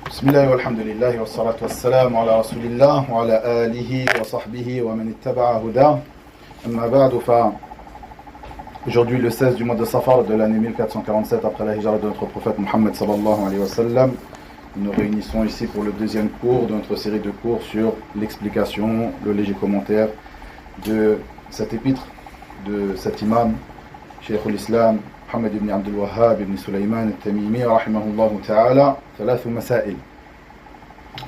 بسم الله والحمد لله والصلاة والسلام على رسول الله وعلى آله وصحبه ومن اتبع هداه أما بعد Aujourd'hui le 16 du mois de Safar de l'année 1447 après la hijra de notre prophète Mohammed sallallahu alayhi wa sallam, nous nous réunissons ici pour le deuxième cours de notre série de cours sur l'explication, le léger commentaire de cet épître de cet imam Cheikh al-Islam Muhammad ibn Abdul Wahhab ibn Sulaiman al-Tamimi rahimahullah ta'ala, ثلاث مسائل,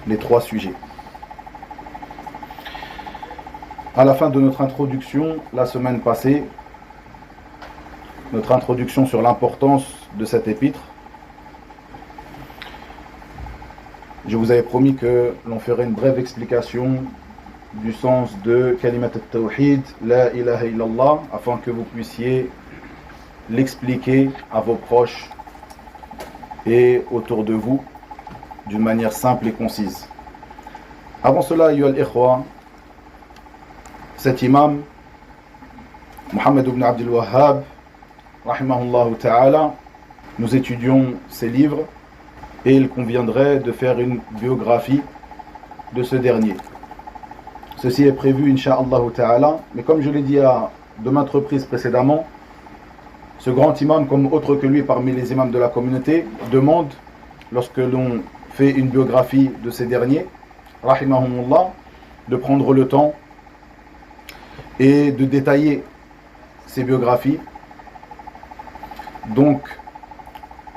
les trois sujets. À la fin de notre introduction la semaine passée, notre introduction sur l'importance de cet épître, je vous avais promis que l'on ferait une brève explication du sens de Kalimat al-Tawhid, La ilaha illallah, afin que vous puissiez l'expliquer à vos proches et autour de vous d'une manière simple et concise. Avant cela, ayyuha al-ikhwa, cet imam, Muhammad ibn Abdul Wahhab, rahimahullah ta'ala, nous étudions ses livres et il conviendrait de faire une biographie de ce dernier. Ceci est prévu, insha'Allah ta'ala, mais comme je l'ai dit à de maintes reprises précédemment, ce grand imam, comme autre que lui parmi les imams de la communauté, demande, lorsque l'on fait une biographie de ces derniers, rahimahumullah, de prendre le temps et de détailler ces biographies. Donc,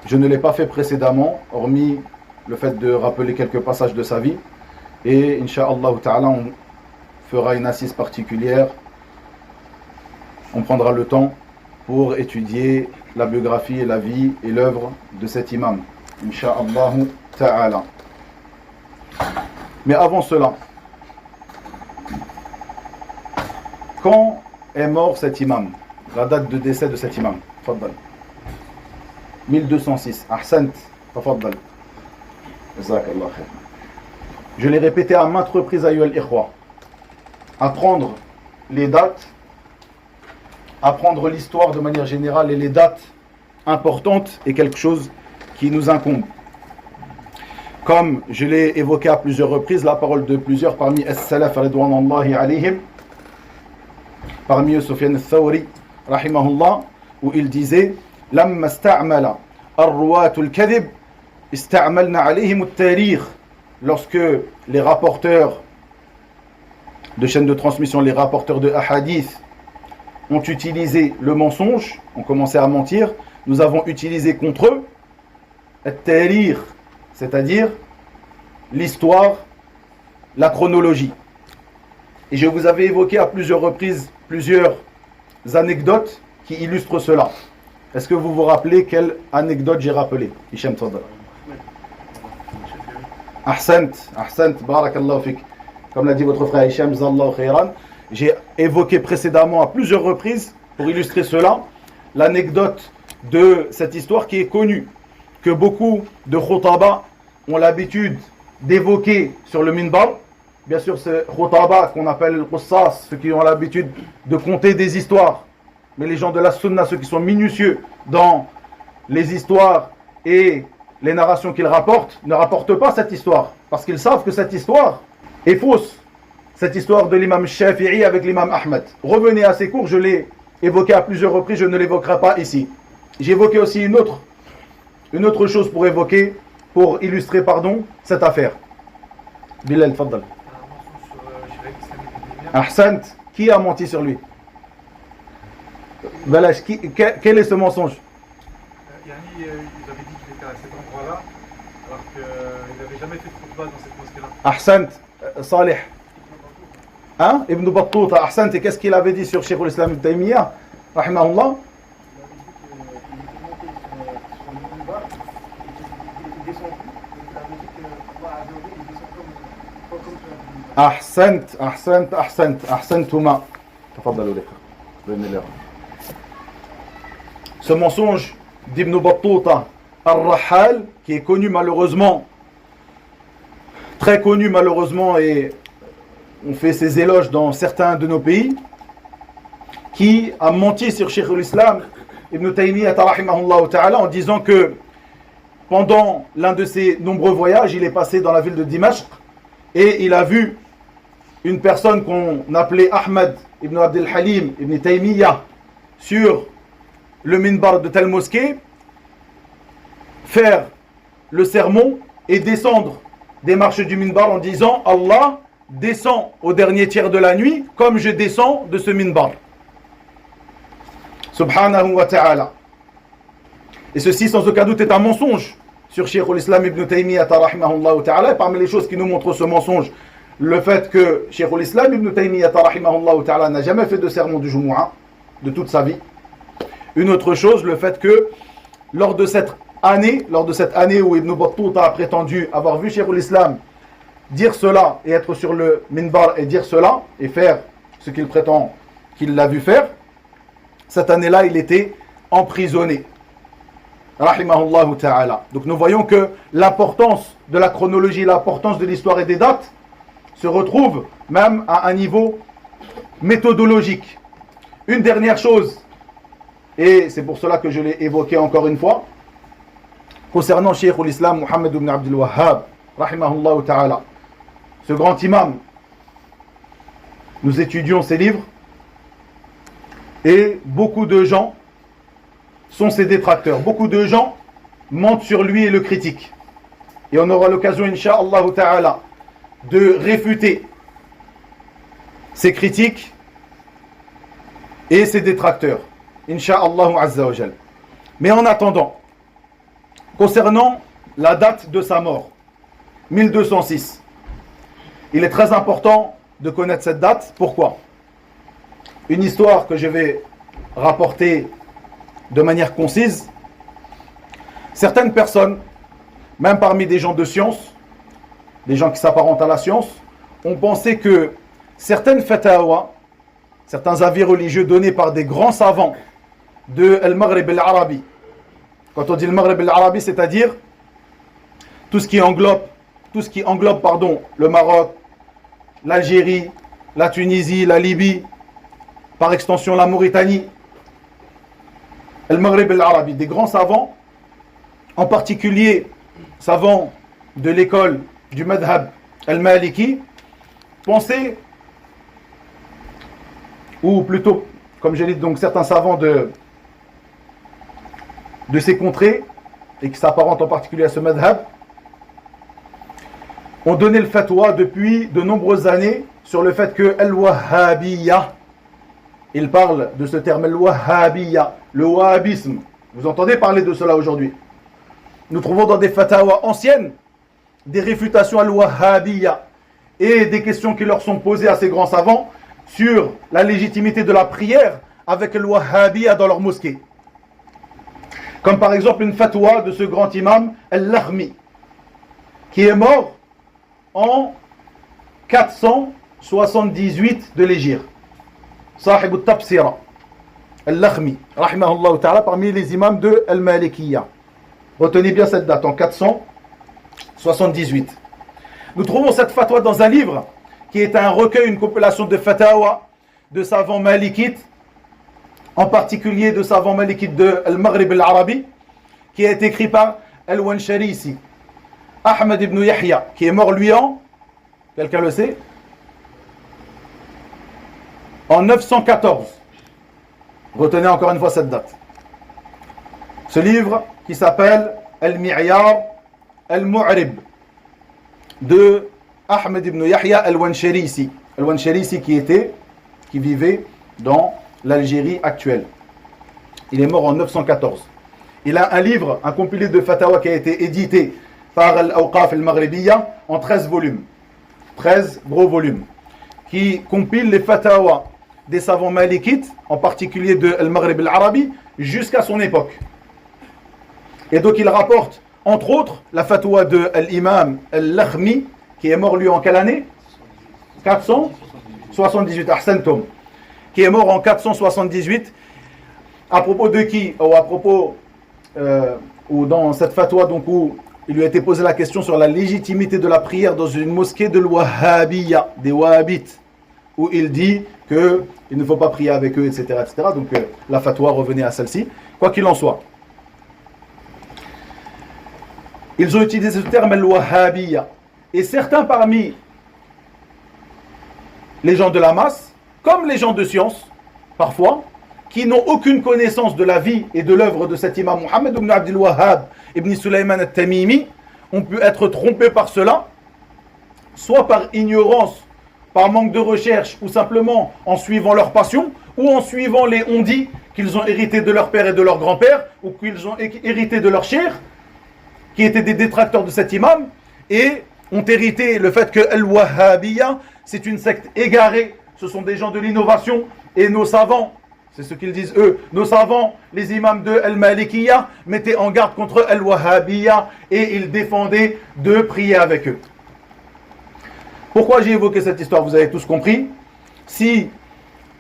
je ne l'ai pas fait précédemment, hormis le fait de rappeler quelques passages de sa vie. Et, insha'Allah ta'ala, on fera une assise particulière. On prendra le temps pour étudier la biographie et la vie et l'œuvre de cet imam, insha'Allah ta'ala. Mais avant cela, quand est mort cet imam? La date de décès de cet imam? Faddal. 1206. Ahsant. Tafaddal. Jazakallah khair. Je l'ai répété à maintes reprises, ayyuha al-ikhwa. Apprendre les dates, apprendre l'histoire de manière générale et les dates importantes est quelque chose qui nous incombe. Comme je l'ai évoqué à plusieurs reprises, la parole de plusieurs parmi as-salaf ridwanullahi alayhim, parmi eux Sufyan al-Thawri rahimahullah, où il disait لما استعمل الرواة الكذب استعملنا عليهم التاريخ. Lorsque les rapporteurs de chaînes de transmission, les rapporteurs de hadith ont utilisé le mensonge, ont commencé à mentir, nous avons utilisé contre eux التاريخ, c'est-à-dire l'histoire, la chronologie. Et je vous avais évoqué à plusieurs reprises plusieurs anecdotes qui illustrent cela. Est-ce que vous vous rappelez quelle anecdote j'ai rappelée? Hicham Tfadal. Ahsant, ahsant, barakallahu fik. Comme l'a dit votre frère Hicham, zallahu khairan. J'ai évoqué précédemment à plusieurs reprises, pour illustrer cela, l'anecdote de cette histoire qui est connue, que beaucoup de khutaba ont l'habitude d'évoquer sur le minbar. Bien sûr, c'est khutaba qu'on appelle le qussas, ceux qui ont l'habitude de conter des histoires. Mais les gens de la sunna, ceux qui sont minutieux dans les histoires et les narrations qu'ils rapportent, ne rapportent pas cette histoire. Parce qu'ils savent que cette histoire est fausse. Cette histoire de l'imam Shafi'i avec l'imam Ahmed. Revenez à ces cours, je l'ai évoqué à plusieurs reprises, je ne l'évoquerai pas ici. J'ai évoqué aussi une autre chose pour illustrer cette affaire. Bilal, faddal. Ahsant, qui a menti sur lui? Quel est ce mensonge? Ils avaient dit qu'il était à cet endroit-là, alors qu'il n'avait jamais fait de khutbah dans cette mosquée-là. Ahsant, Salih. Hein? Ibn Battuta, Ahsant, et qu'est-ce qu'il avait dit sur Cheikh al-Islam ibn Taymiyyah, rahimahullah? Ahsantuma. Tafaddalu lek. Venez-le. Ce mensonge d'Ibn Battuta al-Rahal, qui est connu malheureusement, très connu malheureusement, et on fait ses éloges dans certains de nos pays, qui a menti sur Cheikh al-Islam Ibn Taymiyyah rahimahullah ta'ala en disant que pendant l'un de ses nombreux voyages, il est passé dans la ville de Dimashq et il a vu une personne qu'on appelait Ahmad ibn Abdel Halim ibn Taymiyyah sur le minbar de telle mosquée faire le sermon et descendre des marches du minbar en disant Allah descend au dernier tiers de la nuit comme je descends de ce minbar. Subhanahu wa ta'ala. Et ceci sans aucun doute est un mensonge sur Cheikh al-Islam ibn Taymiyyah rahimahullah ta'ala. Et parmi les choses qui nous montrent ce mensonge, le fait que Cheikh al-Islam ibn Taymiyyah rahimahullah ta'ala n'a jamais fait de sermon du Jumu'ah de toute sa vie. Une autre chose, le fait que lors de cette année où Ibn Battuta a prétendu avoir vu Cheikh al-Islam dire cela et être sur le minbar et dire cela et faire ce qu'il prétend qu'il l'a vu faire, cette année-là il était emprisonné. Rahimahullah ta'ala. Donc nous voyons que l'importance de la chronologie, l'importance de l'histoire et des dates se retrouve même à un niveau méthodologique. Une dernière chose, et c'est pour cela que je l'ai évoqué encore une fois, concernant Cheikh al-Islam Muhammad ibn Abdul Wahhab, rahimahullah ta'ala, ce grand imam, nous étudions ses livres et beaucoup de gens sont ses détracteurs. Beaucoup de gens mentent sur lui et le critiquent. Et on aura l'occasion, incha'Allah ta'ala, de réfuter ses critiques et ses détracteurs. Incha'Allah azza wa jal. Mais en attendant, concernant la date de sa mort, 1206, il est très important de connaître cette date. Pourquoi? Une histoire que je vais rapporter de manière concise. Certaines personnes, même parmi des gens de science, des gens qui s'apparentent à la science, ont pensé que certaines fatawa, certains avis religieux donnés par des grands savants de Al-Maghrib al-Arabi. Quand on dit le Maghrib al-Arabi, c'est-à-dire tout ce qui englobe le Maroc, l'Algérie, la Tunisie, la Libye, par extension la Mauritanie, Al-Maghrib al-Arabi, des grands savants, en particulier savants de l'école du Madhab al-Maliki, pensaient, ou plutôt, comme j'ai dit, donc certains savants de ces contrées, et qui s'apparentent en particulier à ce Madhab, ont donné le fatwa depuis de nombreuses années sur le fait que Al-Wahhabiyya, il parle de ce terme Al-Wahhabiyya, le wahhabisme. Vous entendez parler de cela aujourd'hui. Nous trouvons dans des fatwas anciennes des réfutations Al-Wahhabiyya et des questions qui leur sont posées à ces grands savants sur la légitimité de la prière avec Al-Wahhabiyya dans leur mosquée. Comme par exemple une fatwa de ce grand imam Al-Lakhmi, qui est mort en 478 de l'Hégire. Sahib al-Tabsira, Al-Lakhmi, rahimahullah ta'ala, parmi les imams de Al-Malikiyya. Retenez bien cette date, en 478. Nous trouvons cette fatwa dans un livre qui est un recueil, une compilation de fatawa de savants malikites, en particulier de savants malikites de Al-Maghrib al-Arabi, qui a été écrit par Al-Wansharisi, Ahmad ibn Yahya, qui est mort lui en, quelqu'un le sait, en 914. Retenez encore une fois cette date. Ce livre qui s'appelle Al-Mi'yar Al-Mu'rib de Ahmed ibn Yahya Al-Wansharisi. Al-Wansharisi qui vivait dans l'Algérie actuelle. Il est mort en 914. Il a un livre, un compilé de fatawa qui a été édité par Al-Awqaf Al-Maghribiyya en 13 volumes. 13 gros volumes. Qui compilent les fatawa des savants malikites, en particulier de Al-Maghrib al-Arabi, jusqu'à son époque. Et donc il rapporte, entre autres, la fatwa de l'imam Al-Lakhmi, qui est mort lui en quelle année? 478, Ahsantum, qui est mort en 478, à propos de qui? Ou à propos, ou dans cette fatwa, donc, où il lui a été posé la question sur la légitimité de la prière dans une mosquée de l'Wahhabiyya, des Wahhabites, où il dit qu'il ne faut pas prier avec eux, etc. etc. Donc la fatwa revenait à celle-ci. Quoi qu'il en soit, ils ont utilisé ce terme al-Wahhabiyya. Et certains parmi les gens de la masse, comme les gens de science, parfois, qui n'ont aucune connaissance de la vie et de l'œuvre de cet imam Muhammad ibn Abdul Wahhab ibn Sulayman al-Tamimi, ont pu être trompés par cela, soit par ignorance, par manque de recherche, ou simplement en suivant leur passion, ou en suivant les on-dit qu'ils ont hérité de leur père et de leur grand-père, ou qu'ils ont hérité de leur cheikh, qui étaient des détracteurs de cet imam, et ont hérité le fait que Al-Wahhabiyya, c'est une secte égarée, ce sont des gens de l'innovation, et nos savants, c'est ce qu'ils disent eux, nos savants, les imams de Al-Malikiyya, mettaient en garde contre Al-Wahhabiyya, et ils défendaient de prier avec eux. Pourquoi j'ai évoqué cette histoire? Vous avez tous compris. Si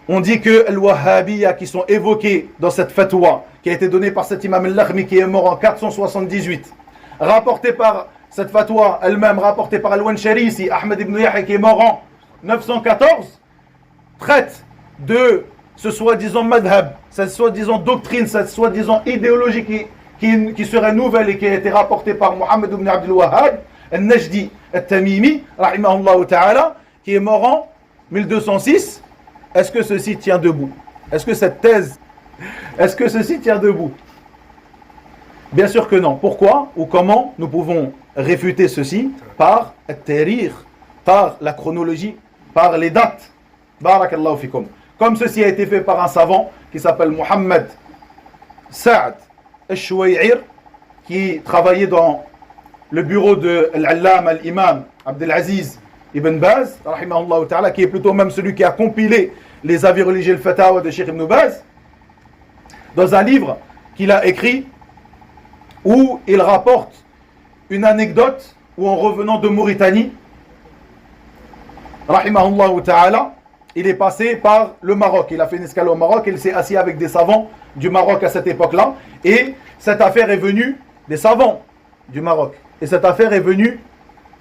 on dit que Al-Wahhabiyya qui sont évoqués dans cette fatwa, qui a été donnée par cet imam Al-Lakhmi qui est mort en 478, rapporté par cette fatwa elle-même, rapportée par Al-Wansharisi, Ahmed ibn Yahya qui est mort en 914, traite de ce soi-disant madhab, cette soi-disant doctrine, cette soi-disant idéologie qui serait nouvelle et qui a été rapportée par Muhammad ibn Abdul Wahhab, Al-Najdi Al-Tamimi, rahimahullah ta'ala, qui est mort en 1206. Est-ce que ceci tient debout? Est-ce que cette thèse, est-ce que ceci tient debout? Bien sûr que non. Pourquoi ou comment nous pouvons réfuter ceci? Par at-tarikh, par la chronologie, par les dates. Barakallahu fikum. Comme ceci a été fait par un savant qui s'appelle Muhammad Sa'd al-Shuway'ir, qui travaillait dans le bureau de l'Allam al-Imam Abdelaziz Ibn Baz, rahimahullah ta'ala, qui est plutôt même celui qui a compilé les avis religieux, le Fatawa de Cheikh Ibn Baz, dans un livre qu'il a écrit où il rapporte une anecdote où, en revenant de Mauritanie, rahimahullah ta'ala, il est passé par le Maroc. Il a fait une escale au Maroc, il s'est assis avec des savants du Maroc à cette époque-là, et cette affaire est venue des savants du Maroc. Et cette affaire est venue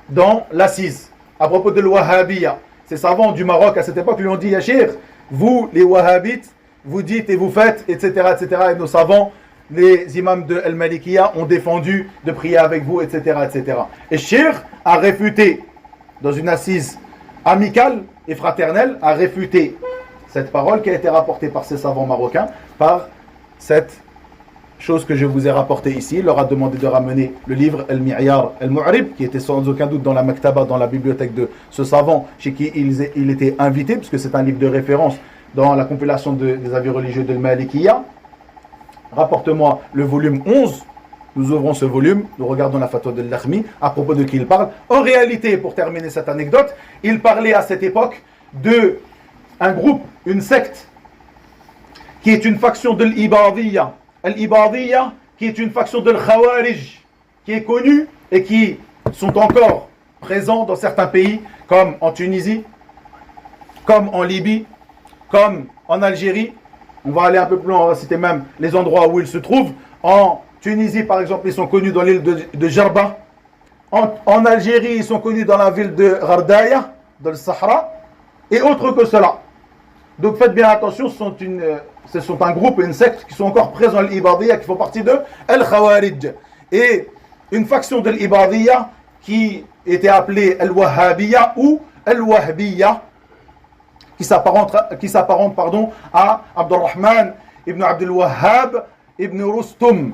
dans l'assise à propos de l'Wahhabiyya. Ces savants du Maroc à cette époque lui ont dit: Yachir, vous les Wahhabites, vous dites et vous faites, etc., etc. Et nos savants, les imams de Al-Malikiyya, ont défendu de prier avec vous, etc., etc. Et Cheikh a réfuté, dans une assise amicale et fraternelle, a réfuté cette parole qui a été rapportée par ces savants marocains, par cette chose que je vous ai rapportée ici. Il leur a demandé de ramener le livre Al-Mi'yar Al-Mu'rib, qui était sans aucun doute dans la maktaba, dans la bibliothèque de ce savant chez qui il était invité, puisque c'est un livre de référence dans la compilation des avis religieux de Malikiyya. Rapporte-moi le volume 11. Nous ouvrons ce volume, nous regardons la fatwa de Lakhmi, à propos de qui il parle. En réalité, pour terminer cette anecdote, il parlait à cette époque de un groupe, une secte, qui est une faction de l'Ibadiyya. Al-Ibadiyya, qui est une faction de l'Khawarij, qui est connue et qui sont encore présents dans certains pays, comme en Tunisie, comme en Libye, comme en Algérie. On va aller un peu plus loin, on va citer même les endroits où ils se trouvent. En Tunisie, par exemple, ils sont connus dans l'île de Jarba. En Algérie, ils sont connus dans la ville de Ghardaya, dans le Sahara, et autre que cela. Donc faites bien attention, ce sont un groupe, une secte qui sont encore présents à l'Ibadiyya, qui font partie de Al-Khawarij. Et une faction de l'Ibadiyya qui était appelée Al-Wahhabiyya ou Al-Wahhabiyya, qui s'apparente à Abdurrahman ibn Abdul Wahhab ibn Rustum.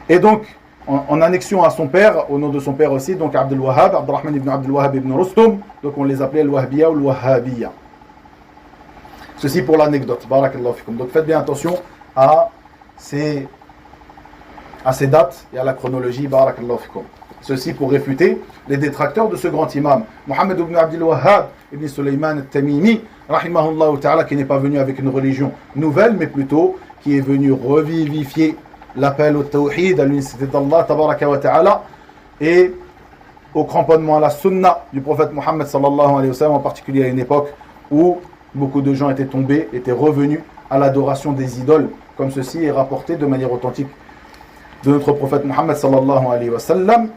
Et donc, en annexion à son père, au nom de son père aussi, donc Abdul Wahhab, Abdurrahman ibn Abdul Wahhab ibn Rustum, donc on les appelait Al-Wahhabiyya ou Al-Wahhabiyya. Ceci pour l'anecdote. Barakallahu fikum. Donc faites bien attention à ces dates et à la chronologie. Barakallahu fikum. Ceci pour réfuter les détracteurs de ce grand imam, Muhammad ibn Abdul Wahhab ibn Sulayman al-Tamimi, rahimahullah ta'ala, qui n'est pas venu avec une religion nouvelle, mais plutôt qui est venu revivifier l'appel au tawhid, à l'unicité d'Allah, tabaraka wa ta'ala, et au cramponnement à la sunna du prophète Muhammad sallallahu alayhi wa sallam, en particulier à une époque où beaucoup de gens étaient tombés, étaient revenus à l'adoration des idoles, comme ceci est rapporté de manière authentique de notre prophète Muhammad sallallahu alayhi wa sallam.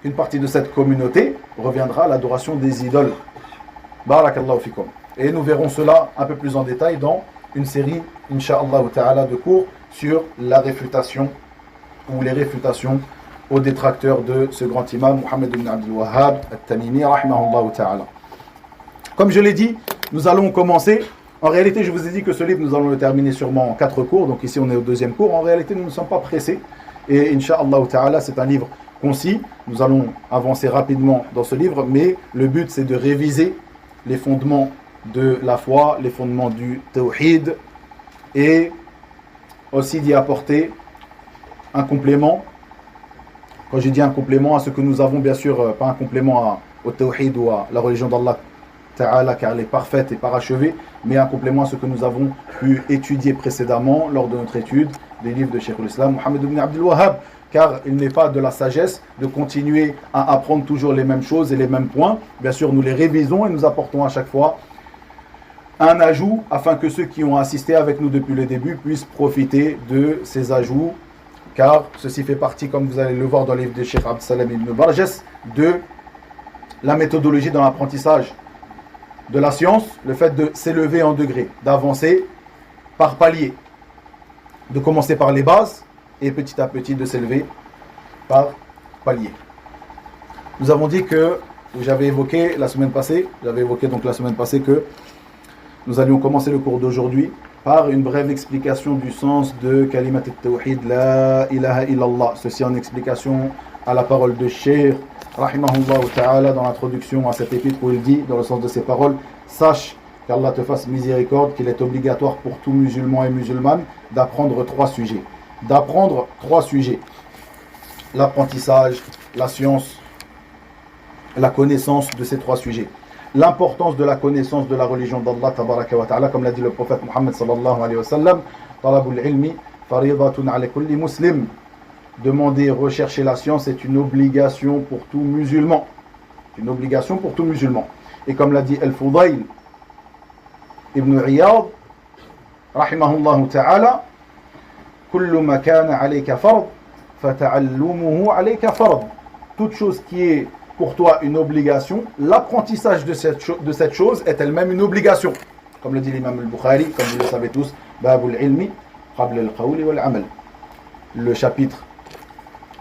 Une partie de cette communauté reviendra à l'adoration des idoles. Barakallahu fikum. Et nous verrons cela un peu plus en détail dans une série, incha'Allah ta'ala, de cours sur la réfutation ou les réfutations aux détracteurs de ce grand imam, Mohammed ibn Abdul Wahhab al-Tamimi, rahimahullah ta'ala. Comme je l'ai dit, nous allons commencer. En réalité, je vous ai dit que ce livre, nous allons le terminer sûrement en 4 cours. Donc ici, on est au 2e cours. En réalité, nous ne sommes pas pressés. Et Inch'Allah ta'ala, c'est un livre concis. Nous allons avancer rapidement dans ce livre. Mais le but, c'est de réviser les fondements de la foi, les fondements du tawhid. Et aussi d'y apporter un complément. Quand je dis un complément à ce que nous avons, bien sûr, pas un complément au tawhid ou à la religion d'Allah Ta'ala, car elle est parfaite et parachevée, mais un complément à ce que nous avons pu étudier précédemment lors de notre étude des livres de Cheikh al-Islam Mohammed ibn Abdul Wahhab, car il n'est pas de la sagesse de continuer à apprendre toujours les mêmes choses et les mêmes points. Bien sûr, nous les révisons et nous apportons à chaque fois un ajout afin que ceux qui ont assisté avec nous depuis le début puissent profiter de ces ajouts, car ceci fait partie, comme vous allez le voir dans le livre de Cheikh Abd Salam ibn Barjas, de la méthodologie dans l'apprentissage de la science, le fait de s'élever en degré, d'avancer par palier, de commencer par les bases et petit à petit de s'élever par palier. Nous avons dit que, j'avais évoqué la semaine passée que nous allions commencer le cours d'aujourd'hui par une brève explication du sens de Kalimat al-Tawhid, La ilaha illallah. Ceci en explication à la parole de Cheikh rahimahullah ta'ala dans l'introduction à cet épître où il dit, dans le sens de ses paroles, sache qu'Allah te fasse miséricorde, qu'il est obligatoire pour tout musulman et musulmane d'apprendre 3 sujets. L'apprentissage, la science, la connaissance de ces 3 sujets. L'importance de la connaissance de la religion d'Allah tabaraka wa ta'ala, comme l'a dit le prophète Muhammad sallallahu alayhi wa sallam, talabul ilmi faridatun ala kulli muslim. Demander, rechercher la science est une obligation pour tout musulman. Et comme l'a dit Al-Fudayl ibn Iyad, rahimahullah ta'ala, kullu ma kana alayka fard, fata'allumuhu alayka fard. Toute chose qui est pour toi une obligation, l'apprentissage de cette chose est elle-même une obligation. Comme le dit l'imam al-Bukhari, comme vous le savez tous, Babul ilmi, qabla al-qawli wal-amal. Le chapitre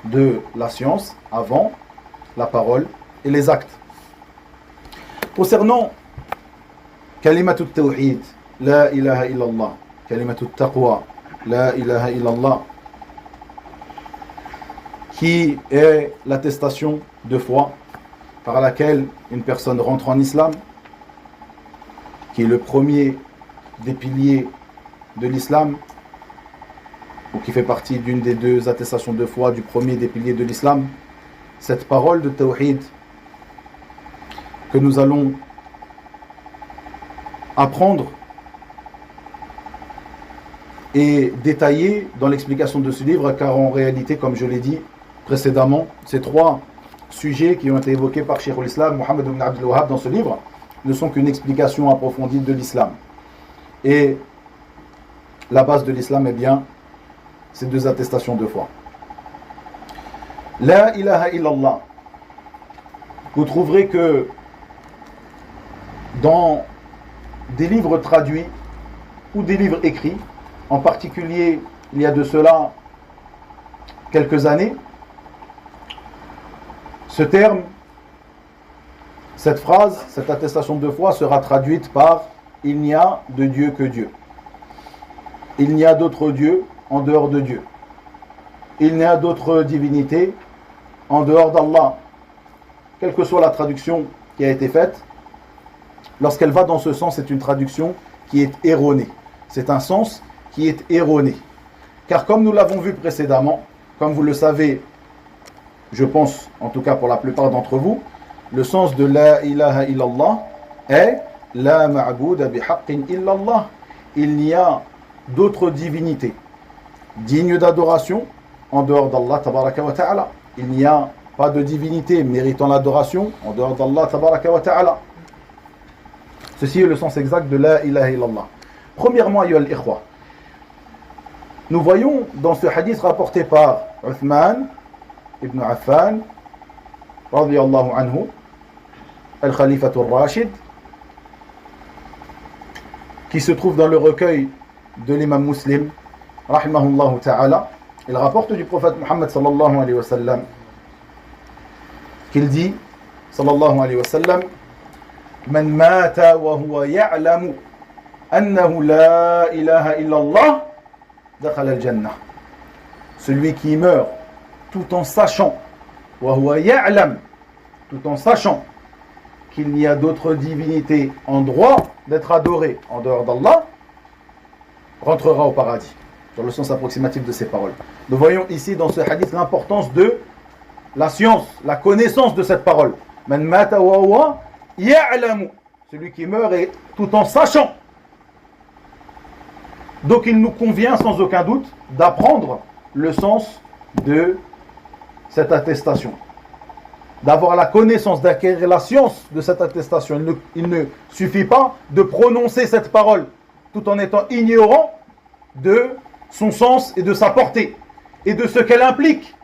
de la science avant la parole et les actes. Concernant Kalimatut Tawhid, La ilaha illallah, Kalimatut Taqwa, La ilaha illallah, qui est l'attestation de foi par laquelle une personne rentre en islam, qui est le premier des piliers de l'islam, ou qui fait partie d'une des 2 attestations de foi du premier des piliers de l'islam. Cette parole de Tawhid que nous allons apprendre et détailler dans l'explication de ce livre, car en réalité, comme je l'ai dit précédemment, ces 3 sujets qui ont été évoqués par Cheikh al-Islam Mohammed ibn Abdul Wahhab dans ce livre ne sont qu'une explication approfondie de l'islam. Et la base de l'islam est bien ces 2 attestations de foi. La ilaha illallah. Vous trouverez que dans des livres traduits ou des livres écrits, en particulier il y a de cela quelques années, ce terme, cette phrase, cette attestation de foi sera traduite par « Il n'y a de Dieu que Dieu ». Il n'y a d'autre Dieu en dehors de Dieu. Il n'y a d'autre divinité en dehors d'Allah. Quelle que soit la traduction qui a été faite, lorsqu'elle va dans ce sens, c'est une traduction qui est erronée. C'est un sens qui est erroné. Car comme nous l'avons vu précédemment, comme vous le savez, je pense, en tout cas pour la plupart d'entre vous, le sens de la ilaha illallah est la ma'bouda bihaqqin illallah. Il n'y a d'autres divinités dignes d'adoration en dehors d'Allah tabaraka wa ta'ala. Il n'y a pas de divinité méritant l'adoration en dehors d'Allah tabaraka wa ta'ala. Ceci est le sens exact de la ilaha illallah. Premièrement, ayyuhal ikhwa, nous voyons dans ce hadith rapporté par Uthman ibn Affan radiyallahu anhu, al-Khalifatul Rashid, qui se trouve dans le recueil de l'imam Muslim rahimahullah ta'ala. Il rapporte du prophète Muhammad sallallahu alayhi wa sallam qu'il dit, sallallahu alayhi wa sallam, Man mata wa huwa ya'lamu annahu la ilaha illallah, dakhala al-jannah. Celui qui meurt tout en sachant, wa huwa ya'lam, tout en sachant qu'il n'y a d'autres divinités en droit d'être adorées en dehors d'Allah, rentrera au paradis. Dans le sens approximatif de ces paroles. Nous voyons ici dans ce hadith l'importance de la science, la connaissance de cette parole. Man mata wa huwa ya'lamu. Celui qui meurt et tout en sachant. Donc il nous convient sans aucun doute d'apprendre le sens de cette attestation. D'avoir la connaissance, d'acquérir la science de cette attestation. Il ne suffit pas de prononcer cette parole tout en étant ignorant de son sens et de sa portée et de ce qu'elle implique.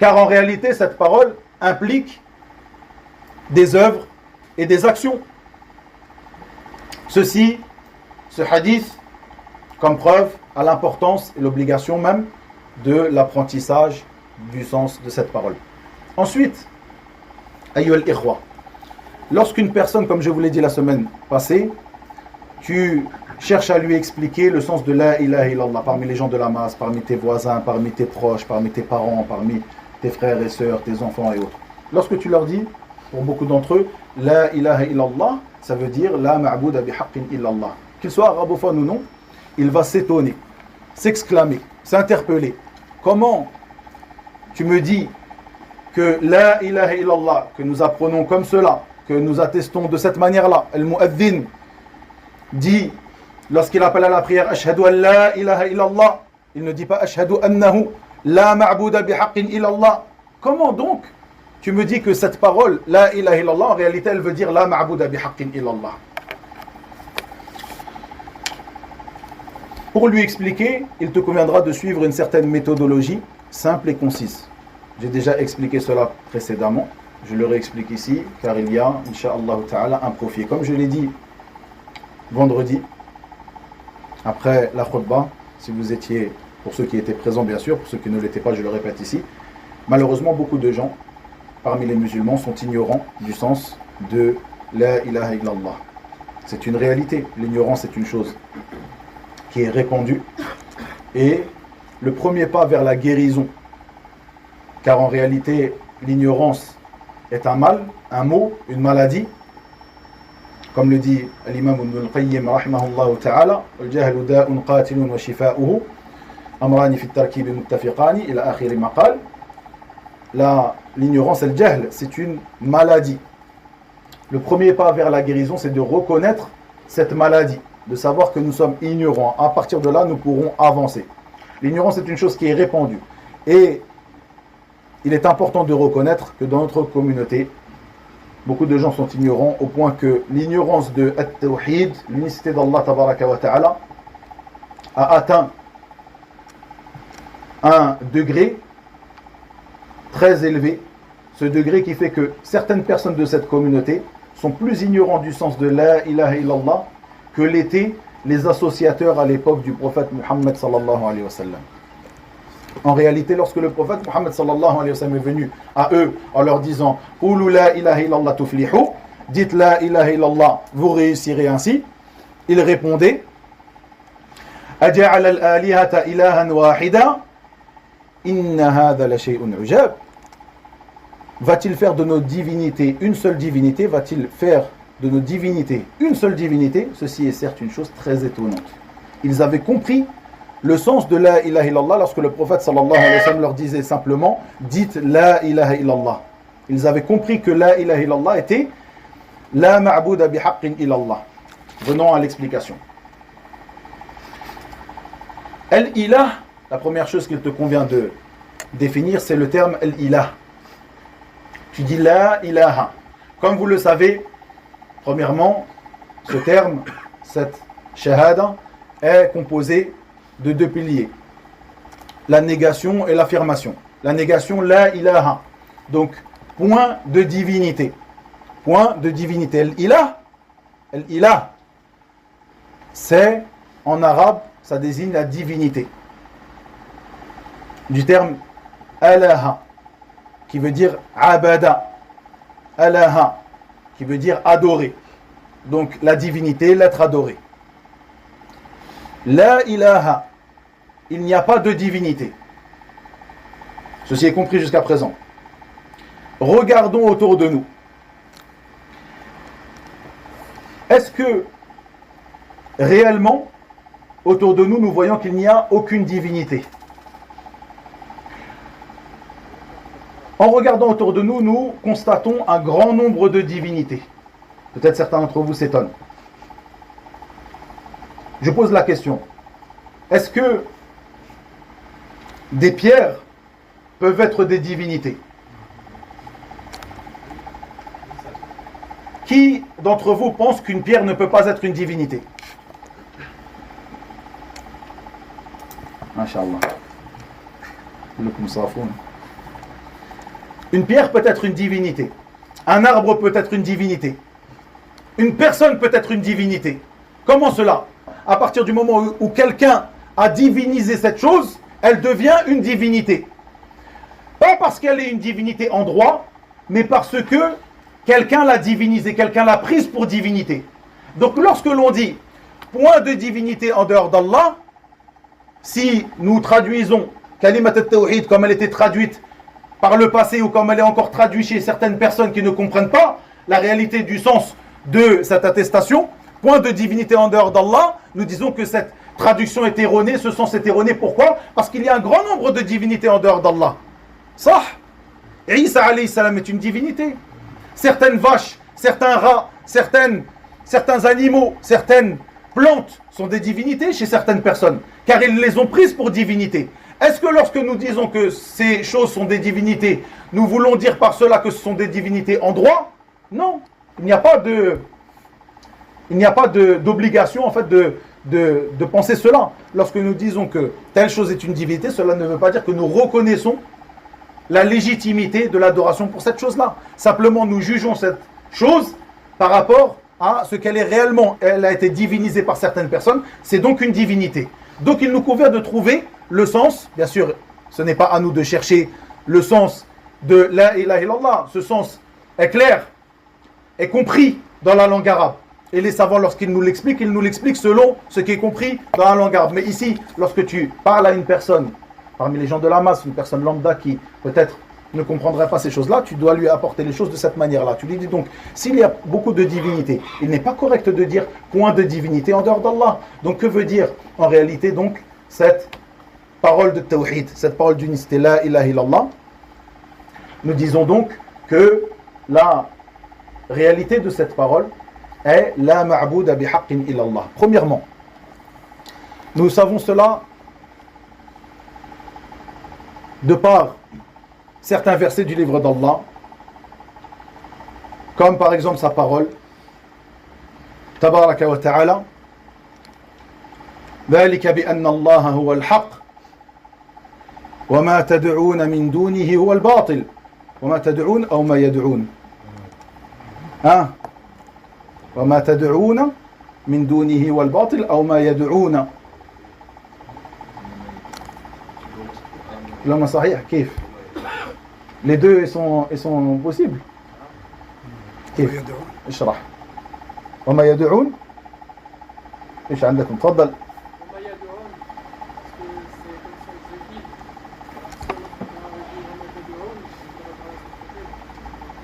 Car en réalité, cette parole implique des œuvres et des actions. Ce hadith, comme preuve à l'importance et l'obligation même de l'apprentissage du sens de cette parole. Ensuite, ayyuhal ikhwa, lorsqu'une personne, comme je vous l'ai dit la semaine passée, tu cherches à lui expliquer le sens de la ilaha illallah parmi les gens de la masse, parmi tes voisins, parmi tes proches, parmi tes parents, parmi tes frères et sœurs, tes enfants et autres. Lorsque tu leur dis, pour beaucoup d'entre eux, la ilaha illallah, ça veut dire la ma'bouda bihaqqin illallah. Qu'il soit arabophone ou non, il va s'étonner, s'exclamer, s'interpeller. Comment tu me dis que la ilaha illallah, que nous apprenons comme cela, que nous attestons de cette manière-là, al-mu'adhin dit, lorsqu'il appelle à la prière, ashhadu an la ilaha illallah, il ne dit pas ashhadu annahu la ma'bouda bihaqqin illallah. Comment donc tu me dis que cette parole, la ilaha illallah, en réalité elle veut dire la ma'bouda bihaqqin illallah? Pour lui expliquer, il te conviendra de suivre une certaine méthodologie simple et concise. J'ai déjà expliqué cela précédemment, je le réexplique ici, car il y a, incha'Allah ta'ala, un profit. Comme je l'ai dit vendredi, après la khutbah, si vous étiez, pour ceux qui étaient présents bien sûr, pour ceux qui ne l'étaient pas, je le répète ici, malheureusement beaucoup de gens, parmi les musulmans, sont ignorants du sens de la ilaha illallah. C'est une réalité, l'ignorance est une chose qui est répandue, et le premier pas vers la guérison, car en réalité l'ignorance est un mal, un mot, une maladie, comme le dit l'imam Ibn al-Qayyim rahimahullah ta'ala, al-jahlu da'un qatilun wa shifa'uhu amrani fi at-tarkib muttafiqani ila akhir ma qal. L'ignorance, al-jahl, c'est une maladie. Le premier pas vers la guérison, c'est de reconnaître cette maladie, de savoir que nous sommes ignorants. À partir de là, nous pourrons avancer. L'ignorance est une chose qui est répandue. Et il est important de reconnaître que dans notre communauté, beaucoup de gens sont ignorants au point que l'ignorance de At-Tawhid, l'unicité d'Allah tabaraka wa ta'ala, a atteint un degré très élevé. Ce degré qui fait que certaines personnes de cette communauté sont plus ignorants du sens de la ilaha illallah que l'étaient les associateurs à l'époque du prophète Muhammad sallallahu alayhi wa sallam. En réalité, lorsque le prophète Muhammad sallallahu alayhi wa sallam est venu à eux en leur disant « Qulu la ilaha illallah tuflihu » dites la ilaha illallah, vous réussirez ainsi, il répondait « Aja'ala al-alihata ilahan wahida inna hadha la shay'un ujab » Va-t-il faire de nos divinités une seule divinité? Va-t-il faire de nos divinités une seule divinité? Ceci est certes une chose très étonnante. Ils avaient compris le sens de la ilaha illallah lorsque le prophète sallallahu alayhi wa sallam leur disait simplement dites la ilaha illallah. Ils avaient compris que la ilaha illallah était la ma'bouda bihaqqin illallah. Venons à l'explication. Al-ilah, la première chose qu'il te convient de définir, c'est le terme al-ilah. Tu dis la ilaha. Comme vous le savez, premièrement, ce terme, cette shahada, est composé de deux piliers. La négation et l'affirmation. La négation, la ilaha. Donc, point de divinité. Point de divinité. El-ilah, c'est, en arabe, ça désigne la divinité. Du terme alaha. qui veut dire abada, alaha, qui veut dire adorer. Donc la divinité, l'être adoré. La ilaha, il n'y a pas de divinité. Ceci est compris jusqu'à présent. Regardons autour de nous. Est-ce que réellement, autour de nous, nous voyons qu'il n'y a aucune divinité? En regardant autour de nous, nous constatons un grand nombre de divinités. Peut-être certains d'entre vous s'étonnent. Je pose la question. Est-ce que des pierres peuvent être des divinités? Qui d'entre vous pense qu'une pierre ne peut pas être une divinité? Masha'Allah. Une pierre peut être une divinité. Un arbre peut être une divinité. Une personne peut être une divinité. Comment cela? À partir du moment où quelqu'un a divinisé cette chose, elle devient une divinité. Pas parce qu'elle est une divinité en droit, mais parce que quelqu'un l'a divinisée, quelqu'un l'a prise pour divinité. Donc lorsque l'on dit point de divinité en dehors d'Allah, si nous traduisons Kalimat al-Tawhid comme elle était traduite par le passé ou comme elle est encore traduite chez certaines personnes qui ne comprennent pas la réalité du sens de cette attestation, point de divinité en dehors d'Allah, nous disons que cette traduction est erronée, ce sens est erroné. Pourquoi? Parce qu'il y a un grand nombre de divinités en dehors d'Allah. Sah. Et Isa alayhi salam est une divinité. Certaines vaches, certains rats, certains animaux, certaines plantes sont des divinités chez certaines personnes, car ils les ont prises pour divinités. Est-ce que lorsque nous disons que ces choses sont des divinités, nous voulons dire par cela que ce sont des divinités en droit? Non. Il n'y a pas d'obligation en fait de penser cela. Lorsque nous disons que telle chose est une divinité, cela ne veut pas dire que nous reconnaissons la légitimité de l'adoration pour cette chose-là. Simplement, nous jugeons cette chose par rapport à ce qu'elle est réellement. Elle a été divinisée par certaines personnes, c'est donc une divinité. Donc il nous convient de trouver le sens. Bien sûr, ce n'est pas à nous de chercher le sens de la ilaha illallah. Ce sens est clair, est compris dans la langue arabe. Et les savants, lorsqu'ils nous l'expliquent, ils nous l'expliquent selon ce qui est compris dans la langue arabe. Mais ici, lorsque tu parles à une personne, parmi les gens de la masse, une personne lambda qui peut-être ne comprendrait pas ces choses-là, tu dois lui apporter les choses de cette manière-là. Tu lui dis donc, s'il y a beaucoup de divinités, il n'est pas correct de dire point de divinité en dehors d'Allah. Donc que veut dire en réalité donc cette parole de tawhid, cette parole d'unicité, la ilaha illallah? Nous disons donc que la réalité de cette parole est la ma'bouda bihaqqin illallah. Premièrement, nous savons cela de par certains versets du livre d'Allah, comme par exemple sa parole, Tabaraka wa ta'ala, ذلك بأن الله هو الحق وما تدعون من دونه هو الباطل وما تدعون أو ما يدعون وما تدعون من دونه هو الباطل أو ما يدعون. L'homme صحيح كيف؟ Les deux ils sont possibles. كيف؟ اشرح. وما يدعون ايش عندكم؟ تفضل. وما يدعون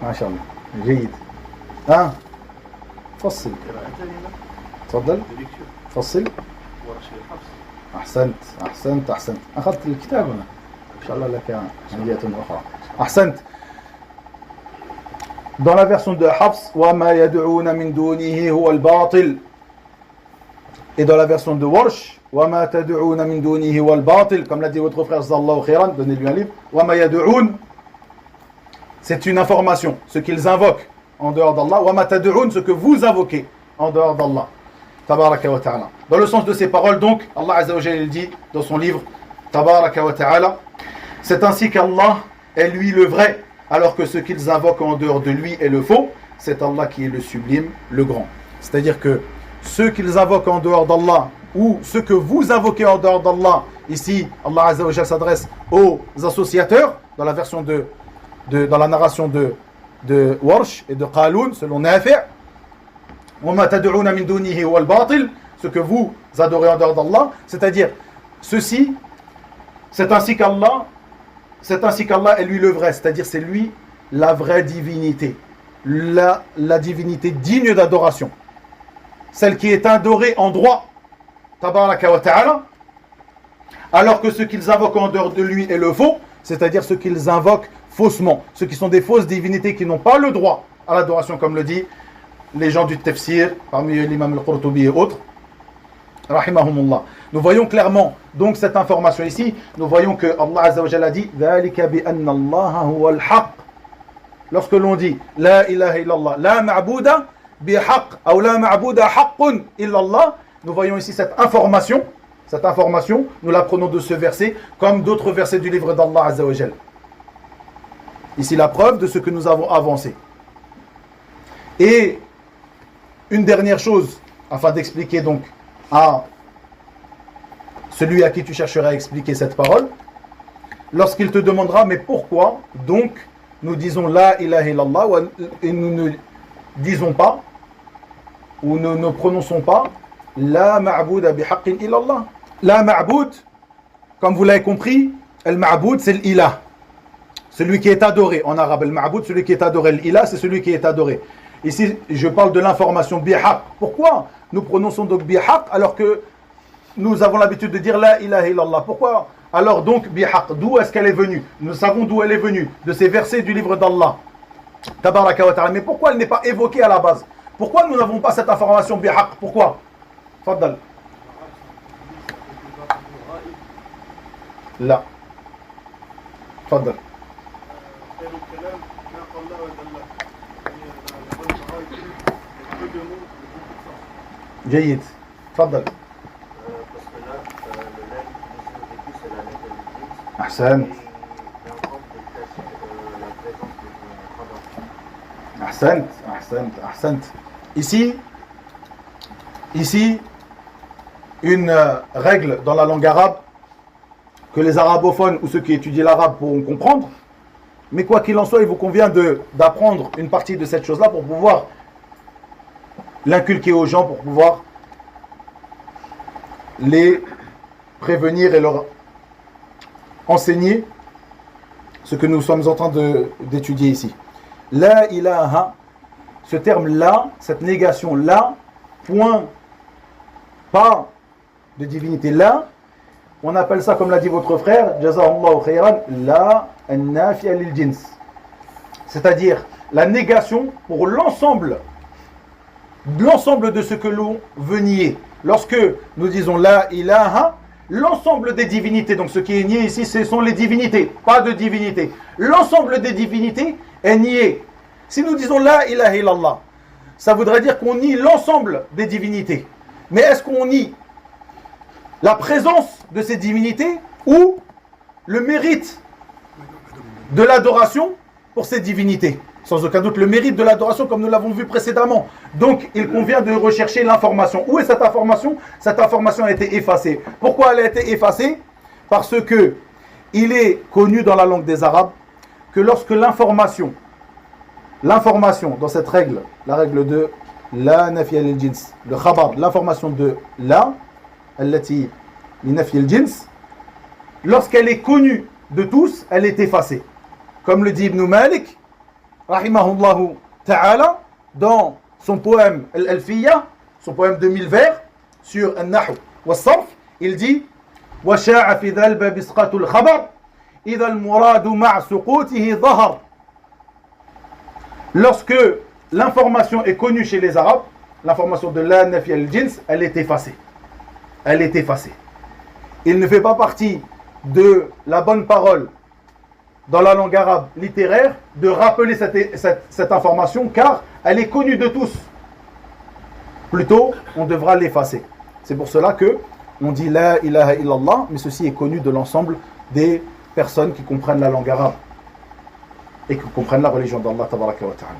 ما شاء الله جيد. فصل. تفضل. فصل. أحسنت. أخذت الكتاب هنا. إن شاء الله لك هدية أخرى. أحسنت. Dans la version de Hafs, وَمَا يَدْعُونَ مِن دُونِهِ هُوَ الْبَاطِلِ. Et dans la version de Warsh, وَمَا تَدْعُونَ مِن دُونِهِ هُوَ الْبَاطِلِ. Comme l'a dit votre frère Zallahu Khairan, donnez-lui un livre. وَمَا يَدْعُونَ, c'est une information, ce qu'ils invoquent en dehors d'Allah. وَمَا تَدْعُونَ, ce que vous invoquez en dehors d'Allah. Tabaraka wa ta'ala. Dans le sens de ces paroles, donc, Allah Azza wa Jalla dit dans son livre, Tabaraka wa ta'ala, c'est ainsi qu'Allah est lui le vrai, alors que ce qu'ils invoquent en dehors de lui est le faux. C'est Allah qui est le sublime, le grand. C'est-à-dire que ceux qu'ils invoquent en dehors d'Allah, ou ceux que vous invoquez en dehors d'Allah, ici, Allah Azza wa Jalla s'adresse aux associateurs, dans la version de dans la narration de Warsh et de Qaloun, selon Nafi', وَمَا تَدْعُونَ مِن دُونِهِ هُوَ الْبَاطِلِ, ce que vous adorez en dehors d'Allah, c'est-à-dire ceci, c'est ainsi qu'Allah est lui le vrai, c'est-à-dire c'est lui la vraie divinité, la divinité digne d'adoration, celle qui est adorée en droit, tabaraka wa ta'ala, alors que ceux qu'ils invoquent en dehors de lui est le faux, c'est-à-dire ceux qu'ils invoquent faussement, ceux qui sont des fausses divinités qui n'ont pas le droit à l'adoration, comme le dit les gens du tafsir, parmi l'imam al-Qurtubi et autres, rahimahumullah. Nous voyons clairement donc cette information ici, nous voyons que Allah Azza wa Jalla a dit ذَلِكَ بِأَنَّ اللَّهَ هُوَ الْحَقِّ. Lorsque l'on dit La ilaha illallah, la ma'bouda bihaq, ou la ma'bouda haqqun illallah, nous voyons ici cette information, nous la prenons de ce verset, comme d'autres versets du livre d'Allah Azza wa Jalla. Ici la preuve de ce que nous avons avancé. Et une dernière chose, afin d'expliquer donc à celui à qui tu chercheras à expliquer cette parole, lorsqu'il te demandera, mais pourquoi donc nous disons la ilaha illallah et nous ne disons pas, ou nous ne prononçons pas la ma'bouda bihaqqin illallah. La ma'boud, comme vous l'avez compris, el ma'boud c'est l'ilah, celui qui est adoré en arabe. El ma'boud, celui qui est adoré. L'ilah, c'est celui qui est adoré. Ici, je parle de l'information bihaq. Pourquoi nous prononçons donc bihaq alors que nous avons l'habitude de dire la ilaha illallah? Pourquoi alors donc bihaq? D'où est-ce qu'elle est venue? Nous savons d'où elle est venue, de ces versets du livre d'Allah, tabaraka wa ta'ala. Mais pourquoi elle n'est pas évoquée à la base? Pourquoi nous n'avons pas cette information bihaq? Pourquoi? Faddal. Là. Faddal. جيد تفضل. أحسنت أحسنت أحسنت أحسنت. Ici une règle dans la langue arabe que les arabophones ou ceux qui étudient l'arabe pourront comprendre, mais quoi qu'il en soit, il vous convient d'apprendre une partie de cette chose-là pour pouvoir l'inculquer aux gens, pour pouvoir les prévenir et leur enseigner ce que nous sommes en train d'étudier ici. La ilaha, ce terme là, cette négation là, point, pas de divinité là, on appelle ça, comme l'a dit votre frère, Jazahullahu khayran, la nafiya lil jins, c'est-à-dire la négation pour l'ensemble de ce que l'on veut nier. Lorsque nous disons la ilaha, l'ensemble des divinités, donc ce qui est nié ici, ce sont les divinités, pas de divinité. L'ensemble des divinités est nié. Si nous disons la ilaha illallah, ça voudrait dire qu'on nie l'ensemble des divinités. Mais est-ce qu'on nie la présence de ces divinités ou le mérite de l'adoration pour ces divinités? Sans aucun doute le mérite de l'adoration, comme nous l'avons vu précédemment. Donc il convient de rechercher l'information. Où est cette information? Cette information a été effacée. Pourquoi elle a été effacée? Parce que il est connu dans la langue des Arabes que lorsque l'information dans cette règle, la règle de la nafiya lil jins, le khabar, l'information de la allati li nafiya lil jins, lorsqu'elle est connue de tous, elle est effacée. Comme le dit Ibn Malik rahimahullahu ta'ala dans son poème Al-Alfiyya, son poème de 1000 vers sur An-Nahu wa Sarf, il dit wa sha'a fi dhalba bisqatul khabar idha al-muradu ma'a suqutihi dhahar. Lorsque l'information est connue chez les Arabes, l'information de la nafiya al-jins, elle est effacée. Elle est effacée. Il ne fait pas partie de la bonne parole dans la langue arabe littéraire de rappeler cette information, car elle est connue de tous. Plutôt, on devra l'effacer. C'est pour cela que on dit la ilaha illallah, mais ceci est connu de l'ensemble des personnes qui comprennent la langue arabe et qui comprennent la religion d'Allah tabaraka wa ta'ala.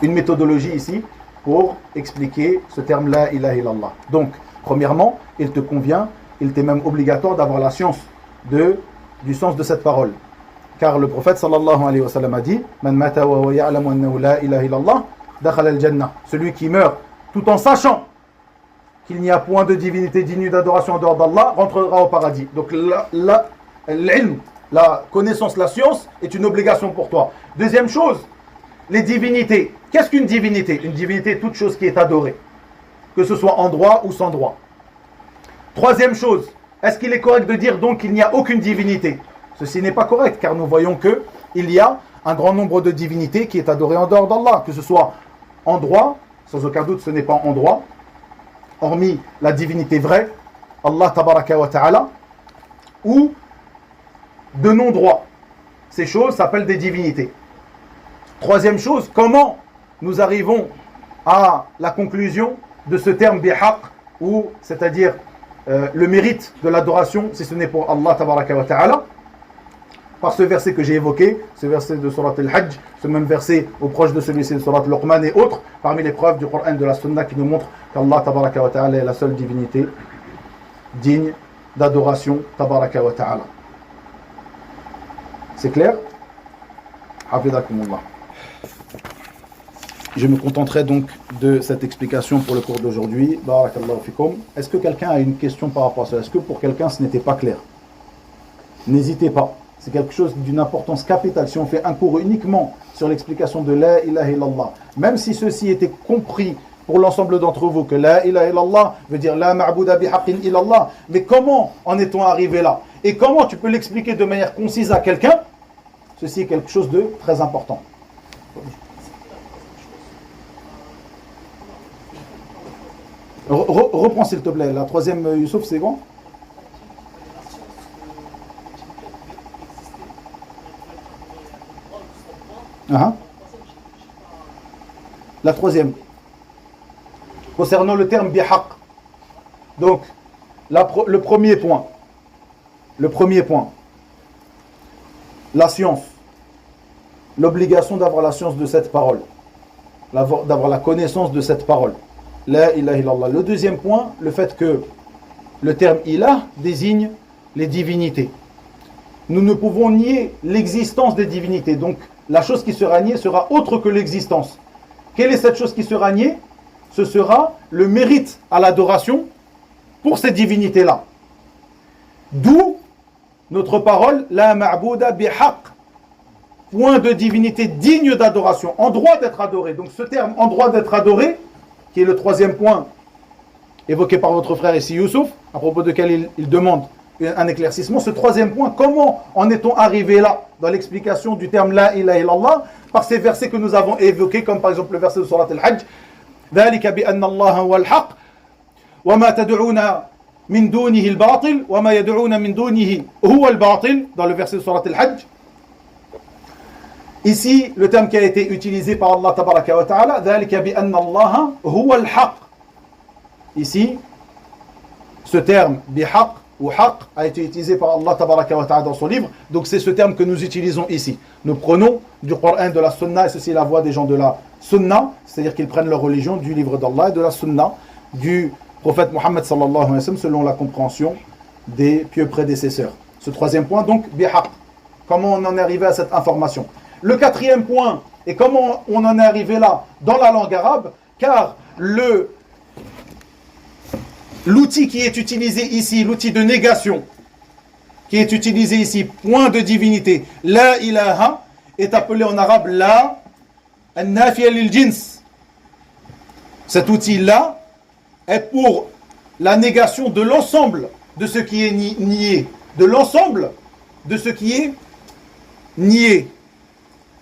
Une méthodologie ici pour expliquer ce terme la ilaha illallah. Donc, premièrement, il t'est même obligatoire d'avoir la science du sens de cette parole. Car le prophète sallallahu alayhi wa sallam a dit Man mata wa huwa ya'lamu annahu la ilaha illallah dakhala al-jannah. Celui qui meurt tout en sachant qu'il n'y a point de divinité digne d'adoration en dehors d'Allah rentrera au paradis. Donc l'ilm, la connaissance, la science est une obligation pour toi. Deuxième chose, les divinités. Qu'est-ce qu'une divinité? Une divinité est toute chose qui est adorée, que ce soit en droit ou sans droit. Troisième chose, est-ce qu'il est correct de dire donc qu'il n'y a aucune divinité? Ceci n'est pas correct, car nous voyons qu'il y a un grand nombre de divinités qui est adorée en dehors d'Allah, que ce soit en droit, sans aucun doute ce n'est pas en droit, hormis la divinité vraie, Allah tabaraka wa ta'ala, ou de non-droit. Ces choses s'appellent des divinités. Troisième chose, comment nous arrivons à la conclusion de ce terme bihaq, ou c'est-à-dire le mérite de l'adoration, si ce n'est pour Allah tabaraka wa ta'ala, par ce verset que j'ai évoqué, ce verset de Surat al-Hajj, ce même verset au proche de celui-ci de Surat Luqman et autres, parmi les preuves du Coran de la Sunna qui nous montrent qu'Allah tabaraka wa ta'ala est la seule divinité digne d'adoration tabaraka wa ta'ala. C'est clair? Hafidakumullah. Je me contenterai donc de cette explication pour le cours d'aujourd'hui. Barakallahu fikum. Est-ce que quelqu'un a une question par rapport à cela? Est-ce que pour quelqu'un ce n'était pas clair? N'hésitez pas. C'est quelque chose d'une importance capitale. Si on fait un cours uniquement sur l'explication de la ilaha illallah, même si ceci était compris pour l'ensemble d'entre vous, que la ilaha illallah veut dire la ma'bouda bihaqqin illallah, mais comment en est-on arrivé là? Et comment tu peux l'expliquer de manière concise à quelqu'un? Ceci est quelque chose de très important. Reprends s'il te plaît. La troisième, Youssouf, c'est bon? La troisième, concernant le terme bihaq. Donc, le premier point, la science, l'obligation d'avoir la science de cette parole, d'avoir la connaissance de cette parole, la ilaha illallah. Le deuxième point, le fait que le terme ilah désigne les divinités. Nous ne pouvons nier l'existence des divinités, donc la chose qui sera niée sera autre que l'existence. Quelle est cette chose qui sera niée? Ce sera le mérite à l'adoration pour ces divinités-là. D'où notre parole, la ma'bouda bihaq, point de divinité digne d'adoration, en droit d'être adoré. Donc ce terme en droit d'être adoré, qui est le troisième point évoqué par votre frère ici Youssouf, à propos duquel il demande un éclaircissement. Ce troisième point, comment en est-on arrivé là dans l'explication du terme la ilaha illallah par ces versets que nous avons évoqués, comme par exemple le verset de Surat al-Hajj, ذلك بأن الله هو الحق وما تدعون من دونه الباطل وما يدعون من دونه هو الباطل, dans le verset de Surat al-Hajj. Ici, le terme qui a été utilisé par Allah tabaraka wa ta'ala, ذلك بأن الله هو الحق. Ici, ce terme bihaq ou haq a été utilisé par Allah tabaraka wa ta'ala dans son livre. Donc c'est ce terme que nous utilisons ici. Nous prenons du Coran, de la Sunna, et ceci est la voix des gens de la Sunna, c'est-à-dire qu'ils prennent leur religion du livre d'Allah et de la Sunna du prophète Mohammed sallallahu alayhi wa sallam selon la compréhension des pieux prédécesseurs. Ce troisième point donc, bihaq. Comment on en est arrivé à cette information? Le quatrième point, et comment on en est arrivé là dans la langue arabe, car l'outil qui est utilisé ici, l'outil de négation, qui est utilisé ici, point de divinité, la ilaha, est appelé en arabe la an-nafiya lil jins. Cet outil-là est pour la négation de l'ensemble de ce qui est nié. De l'ensemble de ce qui est nié.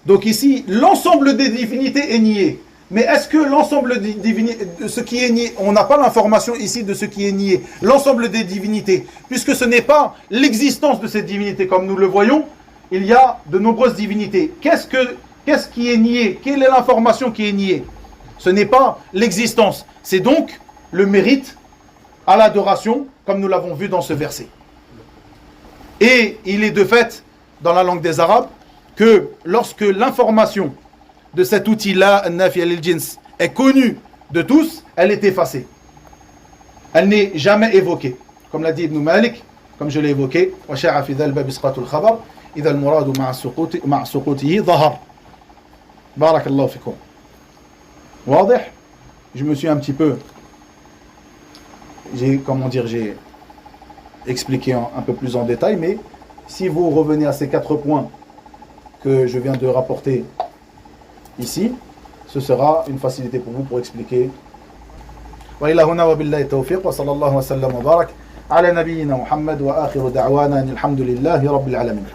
Donc ici, l'ensemble des divinités est nié. Mais est-ce que l'ensemble des divinités, de ce qui est nié, on n'a pas l'information ici de ce qui est nié, l'ensemble des divinités, puisque ce n'est pas l'existence de ces divinités, comme nous le voyons, il y a de nombreuses divinités. Qu'est-ce qui est nié? Quelle est l'information qui est niée? Ce n'est pas l'existence, c'est donc le mérite à l'adoration, comme nous l'avons vu dans ce verset. Et il est de fait, dans la langue des Arabes, que lorsque l'information de cet outil-là, an-nafiya lil jins, est connue de tous, elle est effacée. Elle n'est jamais évoquée. Comme l'a dit Ibn Malik, comme je l'ai évoqué, إذا المراد مع سقوطه ظهر. بارك الله فيكم. واضح. Je me suis un petit peu, j'ai expliqué un peu plus en détail, mais si vous revenez à ces 4 points que je viens de rapporter ici, ce sera une facilité pour vous pour expliquer. وإلى هنا وبالله التوفيق وصلى الله وسلم وبارك على نبينا محمد وآخر دعوانا أن الحمد لله رب العالمين.